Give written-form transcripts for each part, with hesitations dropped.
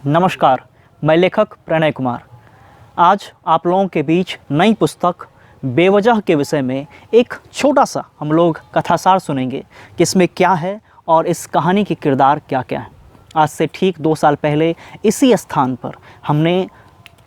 नमस्कार, मैं लेखक प्रणय कुमार। आज आप लोगों के बीच नई पुस्तक बेवजह के विषय में एक छोटा सा हम लोग कथासार सुनेंगे कि इसमें क्या है और इस कहानी के किरदार क्या क्या हैं। आज से ठीक 2 साल पहले इसी स्थान पर हमने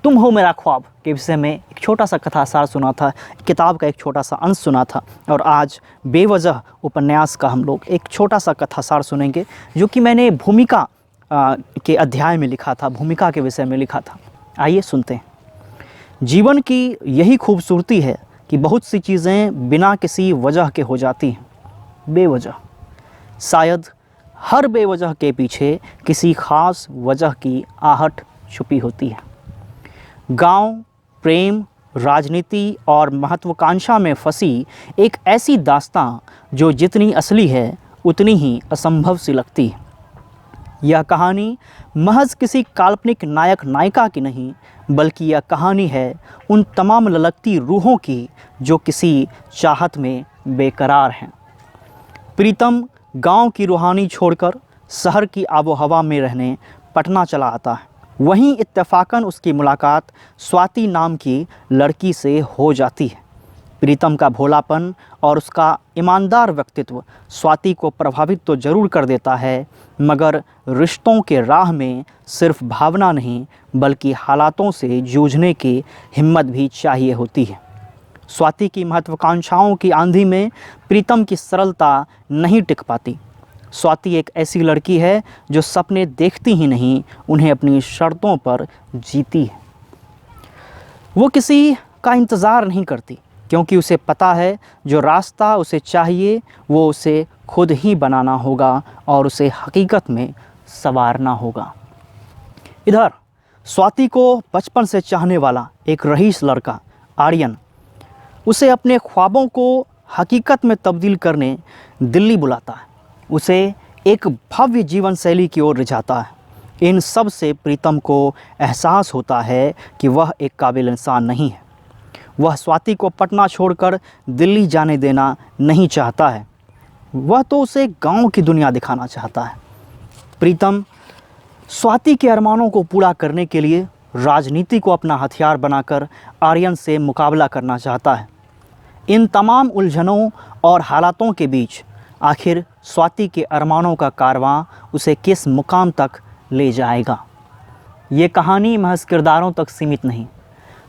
तुम हो मेरा ख्वाब के विषय में एक छोटा सा कथासार सुना था, किताब का एक छोटा सा अंश सुना था। और आज बेवजह उपन्यास का हम लोग एक छोटा सा कथासार सुनेंगे जो कि मैंने भूमिका के अध्याय में लिखा था, भूमिका के विषय में लिखा था। आइए सुनते हैं। जीवन की यही खूबसूरती है कि बहुत सी चीज़ें बिना किसी वजह के हो जाती हैं, बेवजह। शायद हर बेवजह के पीछे किसी ख़ास वजह की आहट छुपी होती है। गांव, प्रेम, राजनीति और महत्वाकांक्षा में फंसी एक ऐसी दास्तां जो जितनी असली है उतनी ही असंभव सी लगती है। यह कहानी महज किसी काल्पनिक नायक नायिका की नहीं, बल्कि यह कहानी है उन तमाम ललकती रूहों की जो किसी चाहत में बेकरार हैं। प्रीतम गांव की रूहानी छोड़कर शहर की आबोहवा में रहने पटना चला आता है। वहीं इत्तेफाकन उसकी मुलाकात स्वाति नाम की लड़की से हो जाती है। प्रीतम का भोलापन और उसका ईमानदार व्यक्तित्व स्वाति को प्रभावित तो ज़रूर कर देता है, मगर रिश्तों के राह में सिर्फ भावना नहीं बल्कि हालातों से जूझने की हिम्मत भी चाहिए होती है। स्वाति की महत्वाकांक्षाओं की आंधी में प्रीतम की सरलता नहीं टिक पाती। स्वाति एक ऐसी लड़की है जो सपने देखती ही नहीं, उन्हें अपनी शर्तों पर जीती है। वो किसी का इंतज़ार नहीं करती, क्योंकि उसे पता है जो रास्ता उसे चाहिए वो उसे खुद ही बनाना होगा और उसे हकीकत में संवारना होगा। इधर स्वाति को बचपन से चाहने वाला एक रईस लड़का आर्यन उसे अपने ख्वाबों को हकीकत में तब्दील करने दिल्ली बुलाता है, उसे एक भव्य जीवन शैली की ओर रिझाता है। इन सब से प्रीतम को एहसास होता है कि वह एक काबिल इंसान नहीं है। वह स्वाति को पटना छोड़कर दिल्ली जाने देना नहीं चाहता है, वह तो उसे गांव की दुनिया दिखाना चाहता है। प्रीतम स्वाति के अरमानों को पूरा करने के लिए राजनीति को अपना हथियार बनाकर आर्यन से मुकाबला करना चाहता है। इन तमाम उलझनों और हालातों के बीच आखिर स्वाति के अरमानों का कारवां उसे किस मुकाम तक ले जाएगा। ये कहानी महज किरदारों तक सीमित नहीं,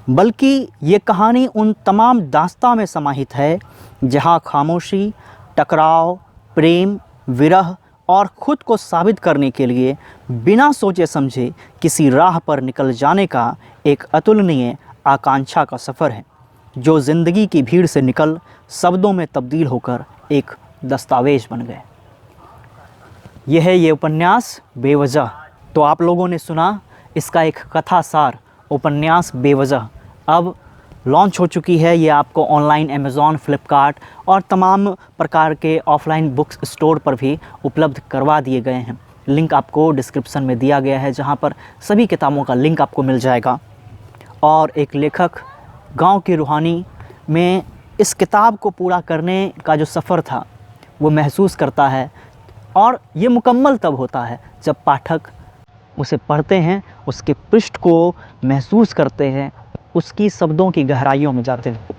बल्कि ये कहानी उन तमाम दास्तां में समाहित है जहाँ खामोशी, टकराव, प्रेम, विरह और ख़ुद को साबित करने के लिए बिना सोचे समझे किसी राह पर निकल जाने का एक अतुलनीय आकांक्षा का सफ़र है, जो ज़िंदगी की भीड़ से निकल शब्दों में तब्दील होकर एक दस्तावेज़ बन गए। यह है ये उपन्यास बेवजह। तो आप लोगों ने सुना इसका एक कथासार उपन्यास बेवजह। अब लॉन्च हो चुकी है, ये आपको ऑनलाइन अमेज़ॉन, फ्लिपकार्ट और तमाम प्रकार के ऑफ़लाइन बुक्स स्टोर पर भी उपलब्ध करवा दिए गए हैं। लिंक आपको डिस्क्रिप्शन में दिया गया है, जहां पर सभी किताबों का लिंक आपको मिल जाएगा। और एक लेखक गांव की रूहानी में इस किताब को पूरा करने का जो सफ़र था वो महसूस करता है, और ये मुकम्मल तब होता है जब पाठक उसे पढ़ते हैं, उसके पृष्ठ को महसूस करते हैं, उसकी शब्दों की गहराइयों में जाते हैं।